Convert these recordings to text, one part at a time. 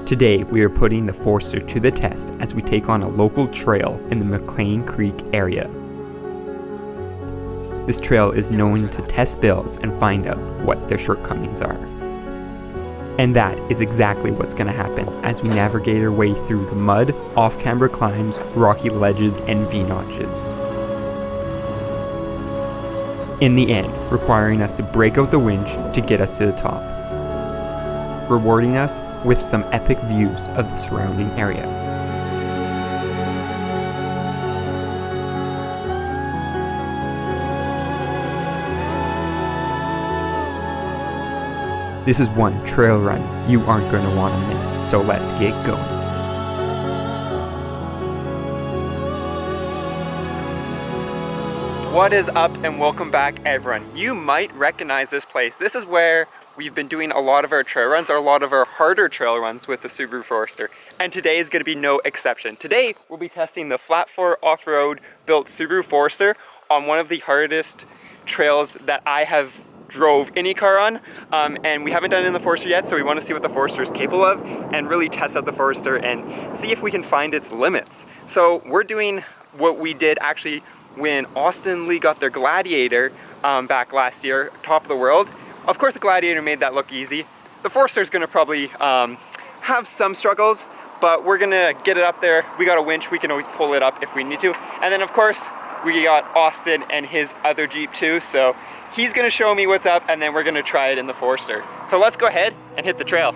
Today, we are putting the Forester to the test as we take on a local trail in the McLean Creek area. This trail is known to test builds and find out what their shortcomings are. And that is exactly what's going to happen as we navigate our way through the mud, off-camber climbs, rocky ledges, and V-notches. In the end, requiring us to break out the winch to get us to the top, rewarding us with some epic views of the surrounding area. This is one trail run you aren't going to want to miss, so let's get going. What is up and welcome back everyone. You might recognize this place. This is where we've been doing a lot of our trail runs, or a lot of our harder trail runs with the Subaru Forester. And today is going to be no exception. Today we'll be testing the flat floor off-road built Subaru Forester on one of the hardest trails that I have drove any car on, and we haven't done it in the Forester yet, so we want to see what the Forester is capable of and really test out the Forester and see if we can find its limits. So we're doing what we did actually when Austin Lee got their Gladiator back last year, top of the world. Of course the Gladiator made that look easy. The Forester is going to probably have some struggles, but we're going to get it up there. We got a winch, we can always pull it up if we need to. And then of course we got Austin and his other Jeep too, so he's going to show me what's up and then we're going to try it in the Forester. So let's go ahead and hit the trail.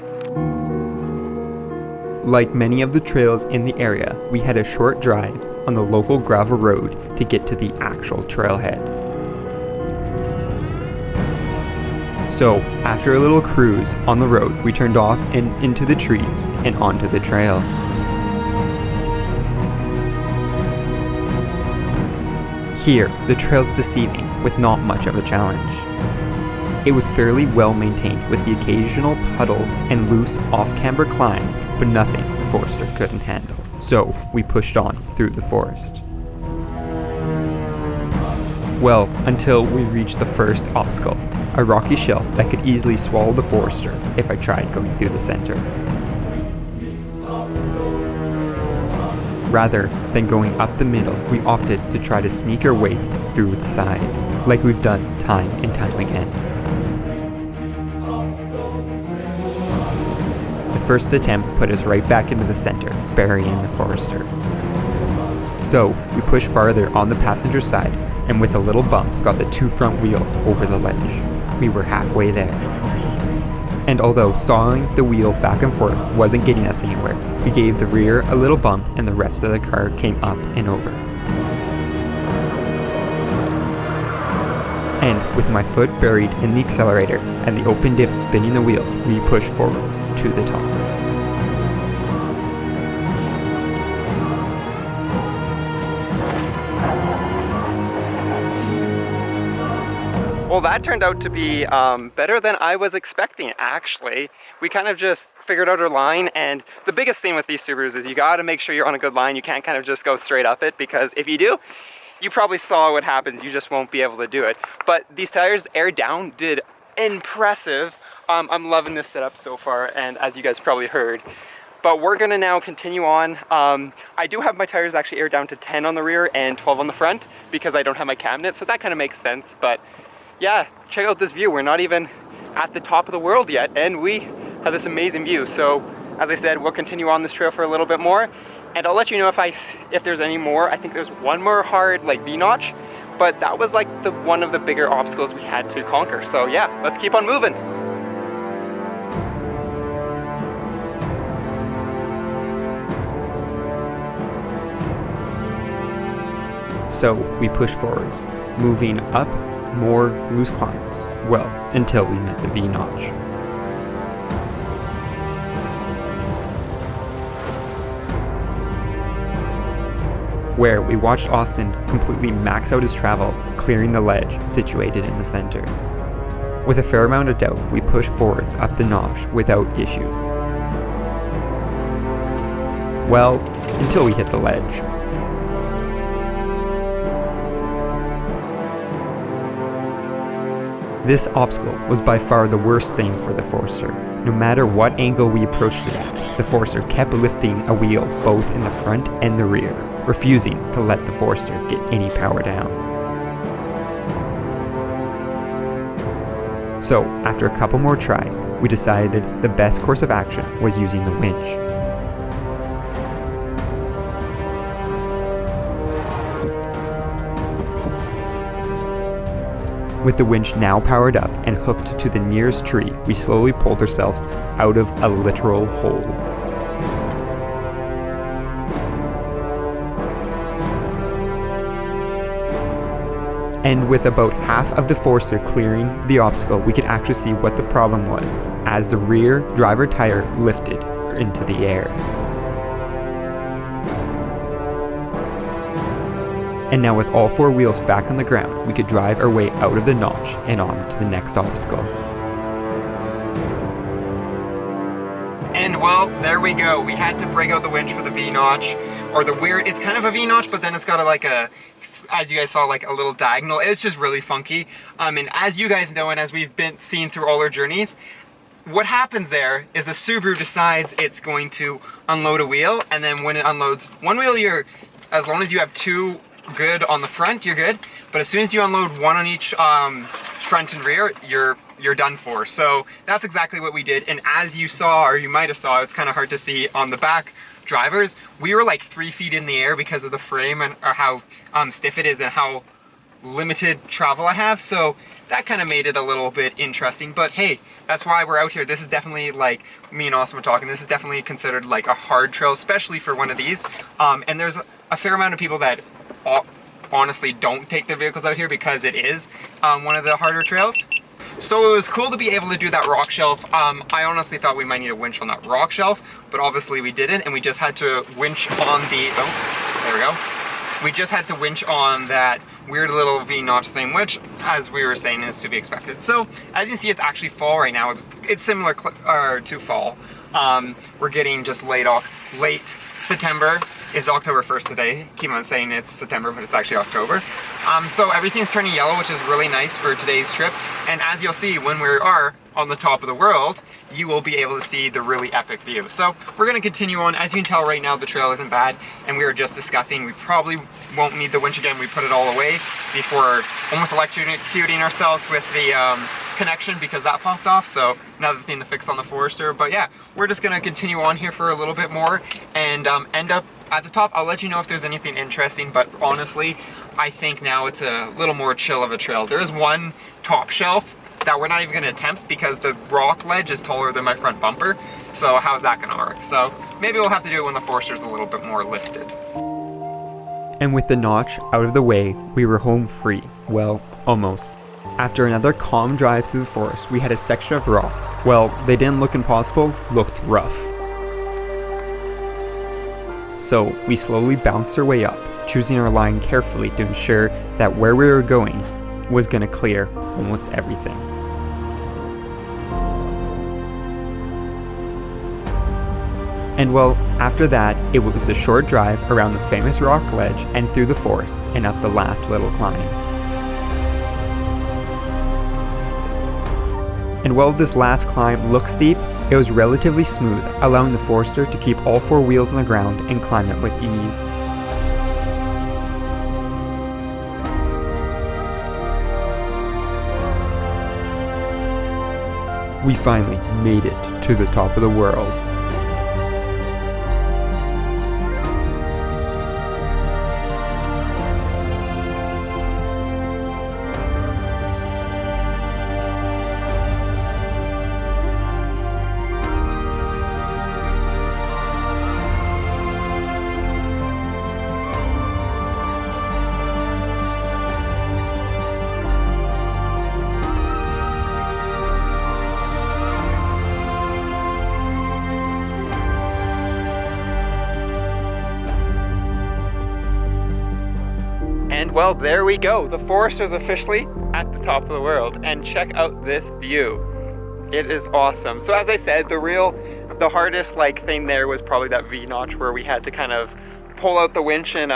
Like many of the trails in the area, we had a short drive on the local gravel road to get to the actual trailhead. So after a little cruise on the road, we turned off and into the trees and onto the trail. Here, the trail's deceiving with not much of a challenge. It was fairly well maintained with the occasional puddle and loose off-camber climbs, but nothing the Forester couldn't handle. So we pushed on through the forest. Well, until we reached the first obstacle, a rocky shelf that could easily swallow the Forester if I tried going through the center. Rather than going up the middle, we opted to try to sneak our way through the side, like we've done time and time again. The first attempt put us right back into the center, burying the Forester. So we pushed farther on the passenger side, and with a little bump got the two front wheels over the ledge. We were halfway there. And although sawing the wheel back and forth wasn't getting us anywhere, we gave the rear a little bump and the rest of the car came up and over. And with my foot buried in the accelerator and the open diff spinning the wheels, we pushed forwards to the top. Well, that turned out to be better than I was expecting, actually. We kind of just figured out our line, and the biggest thing with these Subarus is you gotta make sure you're on a good line. You can't kind of just go straight up it, because if you do, you probably saw what happens. You just won't be able to do it. But these tires, air down, did impressive. I'm loving this setup so far, and as you guys probably heard. But we're gonna now continue on. I do have my tires actually air down to 10 on the rear and 12 on the front, because I don't have my cabinet, so that kind of makes sense. But yeah, check out this view. We're not even at the top of the world yet, and we have this amazing view. So as I said, we'll continue on this trail for a little bit more, and I'll let you know if there's any more. I think there's one more hard like V-notch, but that was like one of the bigger obstacles we had to conquer. So yeah, let's keep on moving. So we pushed forwards, moving up more loose climbs, well, until we met the V-notch. Where we watched Austin completely max out his travel, clearing the ledge situated in the center. With a fair amount of doubt, we pushed forwards up the notch without issues. Well, until we hit the ledge. This obstacle was by far the worst thing for the Forester. No matter what angle we approached it at, the Forester kept lifting a wheel both in the front and the rear, refusing to let the Forester get any power down. So, after a couple more tries, we decided the best course of action was using the winch. With the winch now powered up and hooked to the nearest tree, we slowly pulled ourselves out of a literal hole. And with about half of the Forester clearing the obstacle, we could actually see what the problem was as the rear driver tire lifted into the air. And now with all four wheels back on the ground, we could drive our way out of the notch and on to the next obstacle. And well, there we go. We had to break out the winch for the V-notch, or the weird, it's kind of a V-notch, but then it's got as you guys saw, like a little diagonal. It's just really funky. And as you guys know, and as we've been seeing through all our journeys, what happens there is a Subaru decides it's going to unload a wheel, and then when it unloads one wheel, as long as you have two good on the front, you're good. But as soon as you unload one on each front and rear, you're done for. So that's exactly what we did. And as you saw, or you might have saw, it's kind of hard to see on the back drivers, we were like 3 feet in the air because of the frame and or how stiff it is and how limited travel I have. So that kind of made it a little bit interesting. But hey, that's why we're out here. This is definitely, like me and Austin were talking, this is definitely considered like a hard trail, especially for one of these. And there's a fair amount of people that honestly don't take their vehicles out here because it is one of the harder trails. So it was cool to be able to do that rock shelf. I honestly thought we might need a winch on that rock shelf, but obviously we didn't, and we just had to winch on the, oh, there we go. We just had to winch on that weird little V-notch thing, which, as we were saying, is to be expected. So, as you see, it's actually fall right now. It's similar to fall. We're getting just late September. It's October 1st today. Keep on saying it's September, but it's actually October. So everything's turning yellow, which is really nice for today's trip. And as you'll see, when we are on the top of the world, you will be able to see the really epic view. So we're gonna continue on. As you can tell right now, the trail isn't bad. And we were just discussing, we probably won't need the winch again. We put it all away before almost electrocuting ourselves with the connection because that popped off. So another thing to fix on the Forester. But yeah, we're just gonna continue on here for a little bit more and end up at the top. I'll let you know if there's anything interesting, but honestly, I think now it's a little more chill of a trail. There's one top shelf that we're not even gonna attempt because the rock ledge is taller than my front bumper. So how's that gonna work? So maybe we'll have to do it when the Forester's a little bit more lifted. And with the notch out of the way, we were home free. Well, almost. After another calm drive through the forest, we had a section of rocks. Well, they didn't look impossible, looked rough. So we slowly bounced our way up, choosing our line carefully to ensure that where we were going was going to clear almost everything. And well, after that, it was a short drive around the famous rock ledge and through the forest and up the last little climb. And while this last climb looked steep, it was relatively smooth, allowing the Forester to keep all four wheels on the ground and climb it with ease. We finally made it to the top of the world. And well, there we go. The Forester's officially at the top of the world. And check out this view. It is awesome. So as I said, the hardest thing there was probably that V-notch where we had to kind of pull out the winch and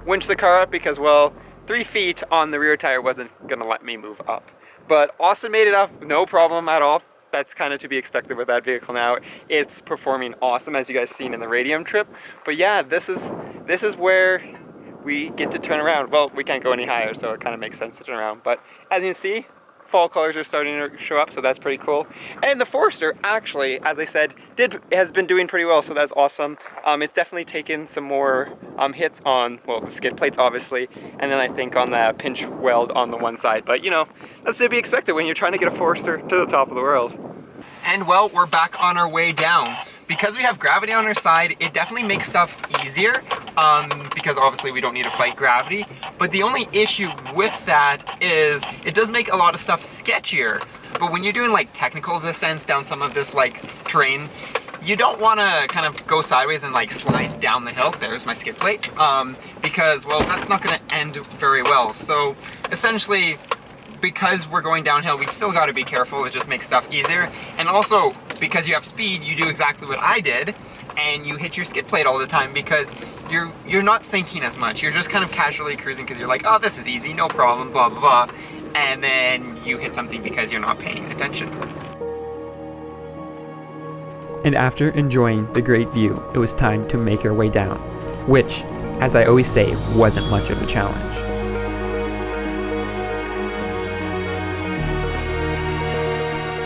winch the car up because, well, 3 feet on the rear tire wasn't gonna let me move up. But Austin made it up, no problem at all. That's kind of to be expected with that vehicle now. It's performing awesome, as you guys seen in the Radium trip. But yeah, this is where we get to turn around. Well, we can't go any higher, so it kind of makes sense to turn around. But as you can see, fall colors are starting to show up, so that's pretty cool. And the Forester, actually, as I said, has been doing pretty well, so that's awesome. It's definitely taken some more hits on, well, the skid plates, obviously, and then I think on the pinch weld on the one side. But, you know, that's to be expected when you're trying to get a Forester to the top of the world. And, well, we're back on our way down. Because we have gravity on our side, it definitely makes stuff easier, because obviously we don't need to fight gravity. But the only issue with that is it does make a lot of stuff sketchier. But when you're doing like technical descents down some of this like terrain, you don't want to kind of go sideways and like slide down the hill. There's my skid plate. Because, well, that's not going to end very well. So essentially, because we're going downhill, we still got to be careful. It just makes stuff easier. And also, because you have speed, you do exactly what I did, and you hit your skid plate all the time because you're not thinking as much. You're just kind of casually cruising because you're like, oh, this is easy, no problem, blah, blah, blah. And then you hit something because you're not paying attention. And after enjoying the great view, it was time to make our way down, which, as I always say, wasn't much of a challenge.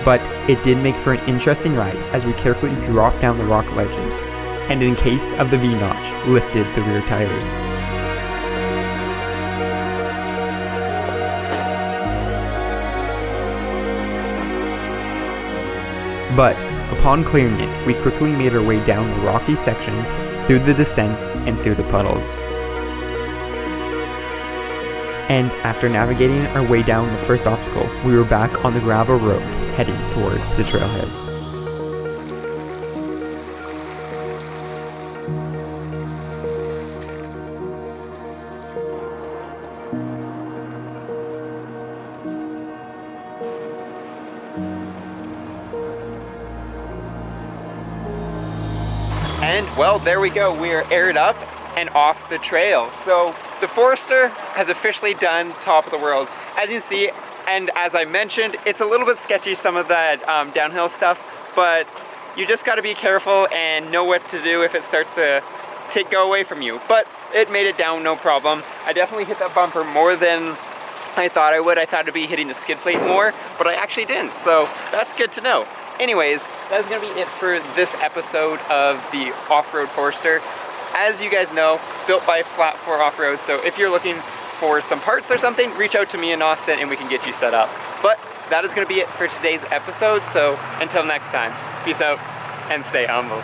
But it did make for an interesting ride as we carefully dropped down the rock ledges, and in case of the V-notch, lifted the rear tires. But upon clearing it, we quickly made our way down the rocky sections, through the descents, and through the puddles. And after navigating our way down the first obstacle, we were back on the gravel road, heading towards the trailhead. And, well, there we go. We are aired up and off the trail. So the Forester has officially done top of the world. As you can see, and as I mentioned, it's a little bit sketchy, some of that downhill stuff, but you just got to be careful and know what to do if it starts to go away from you. But it made it down, no problem. I definitely hit that bumper more than I thought I would. I thought I'd be hitting the skid plate more, but I actually didn't, so that's good to know. Anyways, that's going to be it for this episode of the Off-Road Forester. As you guys know, built by Flat 4 Off-Road, so if you're looking for some parts or something, reach out to me in Austin and we can get you set up. But that is going to be it for today's episode, so until next time, peace out and stay humble.